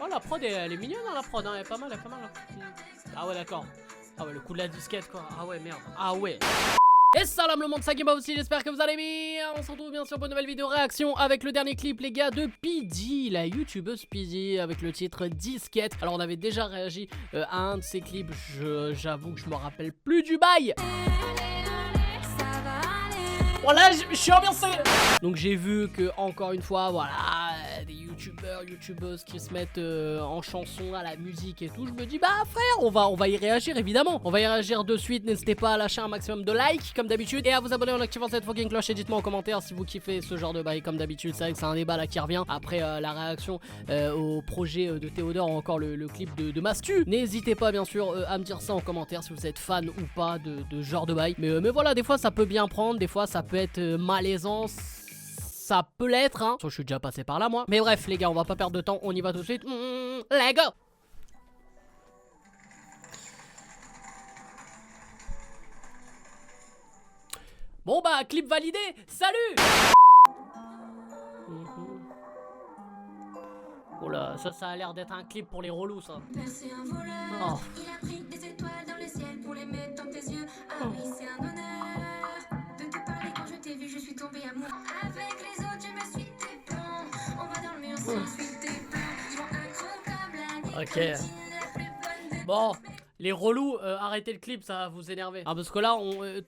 Oh la prod elle est mignonne hein, la prod hein, elle est pas mal, elle est pas mal hein. Ah ouais d'accord. Ah ouais le coup de la disquette quoi. Ah ouais merde. Ah ouais. Et salam le monde, ça Gameba aussi, j'espère que vous allez bien. On se retrouve bien sûr pour une nouvelle vidéo réaction avec le dernier clip les gars de Pidi, la youtubeuse Pidi, avec le titre Disquette. Alors on avait déjà réagi à un de ses clips, j'avoue que je me rappelle plus du bail. Voilà, je suis ambiancé. Donc j'ai vu que encore une fois, voilà, des youtubeurs, youtubeuses qui se mettent en chanson à la musique et tout. Je me dis bah frère, on va y réagir évidemment. On va y réagir de suite. N'hésitez pas à lâcher un maximum de likes comme d'habitude et à vous abonner en activant cette fucking cloche. Et dites-moi en commentaire si vous kiffez ce genre de bail comme d'habitude. C'est vrai que c'est un débat là qui revient après la réaction au projet de Théodore ou encore le clip de Mascu. N'hésitez pas bien sûr à me dire ça en commentaire si vous êtes fan ou pas de ce genre de bail. Mais voilà, des fois ça peut bien prendre, des fois ça peut être malaisant. Ça peut l'être, hein. Je suis déjà passé par là, moi. Mais bref, les gars, on va pas perdre de temps. On y va tout de suite. Let's go. Bon, bah, clip validé. Salut. Oh là, ça a l'air d'être un clip pour les relous, ça. C'est un voleur. Oh. Il a pris des étoiles dans le ciel pour les mettre dans tes yeux. Ah oui, c'est un honneur de te parler quand je t'ai vu. Je suis tombée amoureux. Avec les autres, je me suis tes plans. On va dans le mur, si je suis tes plans. Je vois un creux comme la ok. Bon. Les relous, arrêtez le clip, ça va vous énerver. Ah, parce que là,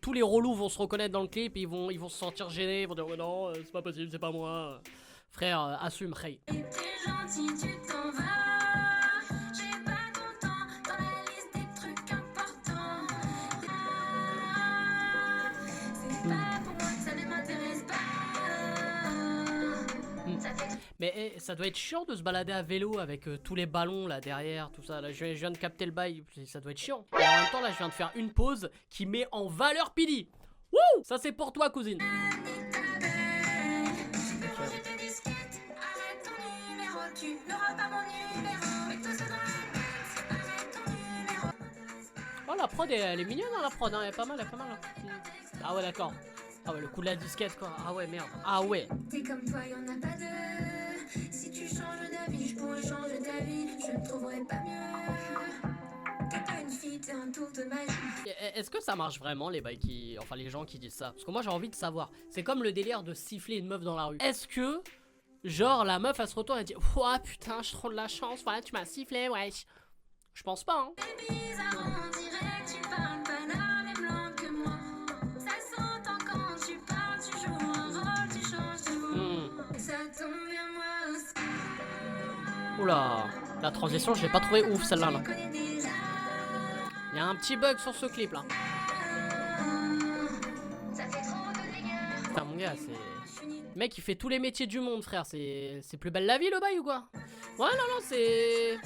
tous les relous vont se reconnaître dans le clip, ils vont se sentir gênés, ils vont dire oh, non, c'est pas possible, c'est pas moi. Frère, assume, Ray. T'es gentil, tu t'en vas. J'ai pas ton temps dans la liste des trucs importants. C'est pas pour moi, ça ne m'intéresse pas. Mais ça doit être chiant de se balader à vélo avec tous les ballons là derrière, tout ça. Là, je viens de capter le bail, ça doit être chiant. Et en même temps, là, je viens de faire une pause qui met en valeur Pidi. Wouh! Ça, c'est pour toi, cousine. Oh, la prod, elle est mignonne, hein, la prod, hein, elle est pas mal, elle est pas mal. Hein. Ah ouais, d'accord. Ah ouais, le coup de la disquette, quoi. Ah ouais, merde. Ah ouais. T'es comme toi, y'en a pas deux. Si tu changes d'avis, je pourrais changer ta vie. Je ne trouverai pas mieux. T'es pas une fille, t'es un tour de magie. Est-ce que ça marche vraiment, les bails qui... Enfin, les gens qui disent ça? Parce que moi, j'ai envie de savoir. C'est comme le délire de siffler une meuf dans la rue. Est-ce que, genre, la meuf, elle se retourne et dit « Ouah, putain, je trop de la chance. Voilà, tu m'as sifflé, ouais. » Je pense pas, hein. C'est bizarre, on dirait que tu parles pas la même langue que moi. Ça s'entend quand tu parles, tu joues un rôle, tu changes de mots. Ça tombe bien, moi aussi. Oula, la transition, je l'ai pas trouvé ouf, celle-là, là. Il y a un petit bug sur ce clip, là. Ça fait trop de dégâts. Putain, mon gars, c'est... Le mec, il fait tous les métiers du monde, frère. C'est plus belle la vie, le bail, ou quoi? Ouais, non, c'est...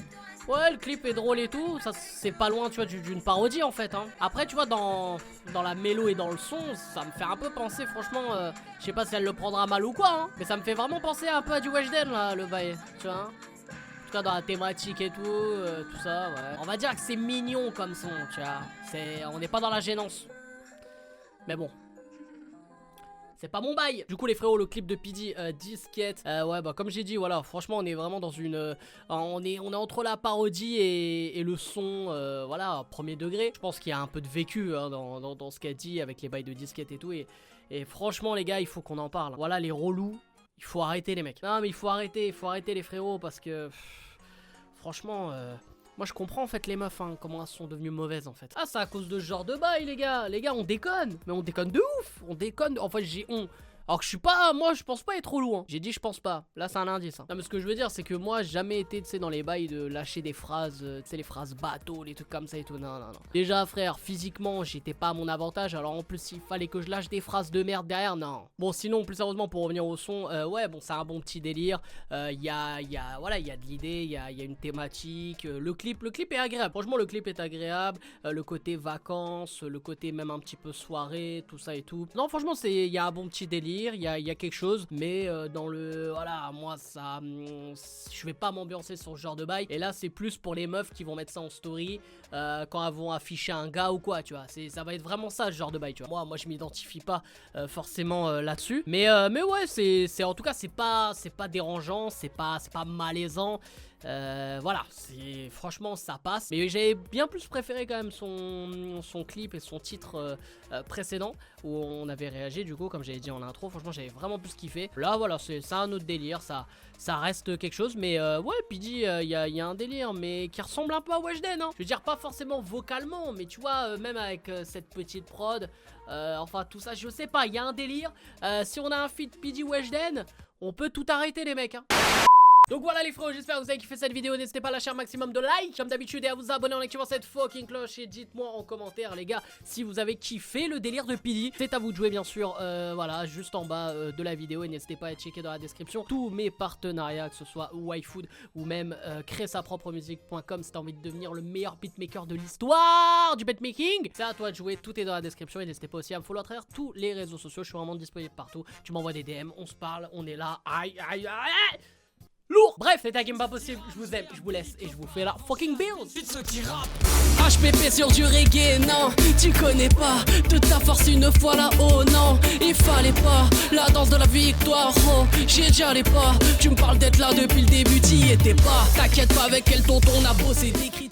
Ouais, le clip est drôle et tout, ça c'est pas loin, tu vois, d'une parodie en fait, hein. Après, tu vois, dans la mélo et dans le son, ça me fait un peu penser, franchement, je sais pas si elle le prendra mal ou quoi, hein, mais ça me fait vraiment penser un peu à du Weshden, là, le bail, tu vois. En tout cas, dans la thématique et tout ça, ouais. On va dire que c'est mignon comme son, tu vois. On n'est pas dans la gênance. Mais bon. C'est pas mon bail. Du coup les frérots, le clip de Pidi, disquette. Ouais bah comme j'ai dit, voilà, franchement on est vraiment dans une... on est entre la parodie et le son, voilà, premier degré. Je pense qu'il y a un peu de vécu hein, dans ce qu'elle dit avec les bails de disquette et tout. Et franchement les gars, il faut qu'on en parle. Voilà les relous, il faut arrêter les mecs. Non mais il faut arrêter les frérots parce que... franchement... moi je comprends en fait les meufs hein, comment elles sont devenues mauvaises en fait. Ah c'est à cause de ce genre de bail les gars on déconne. Mais on déconne de ouf. On déconne, en fait j'ai honte. Alors que je suis pas, moi je pense pas être relou hein. J'ai dit je pense pas, là c'est un indice hein. Non mais ce que je veux dire c'est que moi j'ai jamais été tu sais dans les bails de lâcher des phrases, tu sais les phrases bateau, les trucs comme ça et tout, non. Déjà frère, physiquement j'étais pas à mon avantage, alors en plus il fallait que je lâche des phrases de merde derrière, non. Bon sinon plus sérieusement pour revenir au son, ouais bon c'est un bon petit délire, il y a de l'idée, il y a une thématique, le clip est agréable, franchement le clip est agréable, le côté vacances, le côté même un petit peu soirée, tout ça et tout. Non franchement il y a un bon petit délire. délire, il y a quelque chose, mais dans le... Voilà, moi, ça... je vais pas m'ambiancer sur ce genre de bail. Et là, c'est plus pour les meufs qui vont mettre ça en story quand elles vont afficher un gars ou quoi, tu vois. Ça va être vraiment ça, ce genre de bail, tu vois. Moi je m'identifie pas forcément là-dessus. Mais ouais, c'est en tout cas, c'est pas dérangeant, c'est pas malaisant. Voilà, franchement ça passe. Mais j'avais bien plus préféré quand même son clip et son titre précédent où on avait réagi du coup, comme j'avais dit en intro. Franchement j'avais vraiment plus kiffé. Là voilà, c'est un autre délire, ça reste quelque chose. Mais ouais, Pidi, il y a un délire mais qui ressemble un peu à Weshden, hein. Je veux dire pas forcément vocalement, mais tu vois, même avec cette petite prod, enfin tout ça, je sais pas, il y a un délire. Si on a un feat Pidi Weshden, on peut tout arrêter les mecs, hein. Donc voilà les frérots, j'espère que vous avez kiffé cette vidéo. N'hésitez pas à lâcher un maximum de likes comme d'habitude et à vous abonner en activant cette fucking cloche. Et dites-moi en commentaire les gars si vous avez kiffé le délire de Pidi. C'est à vous de jouer bien sûr, voilà, juste en bas de la vidéo. Et n'hésitez pas à checker dans la description tous mes partenariats, que ce soit YFood ou même créer sa propre musique.com si t'as envie de devenir le meilleur beatmaker de l'histoire du beatmaking. C'est à toi de jouer, tout est dans la description. Et n'hésitez pas aussi à me follow à travers tous les réseaux sociaux. Je suis vraiment disponible partout. Tu m'envoies des DM, on se parle, on est là. Aïe aïe aïe. Lourd. Bref, c'est un game pas possible. Je vous aime, je vous laisse et je vous fais la fucking build. HPP sur du reggae, non, tu connais pas. Toute ta force une fois là-haut, non, il fallait pas. La danse de la victoire, oh, j'y déjà allé pas. Tu me parles d'être là depuis le début, t'y étais pas. T'inquiète pas avec quel tonton on a bossé, décrit.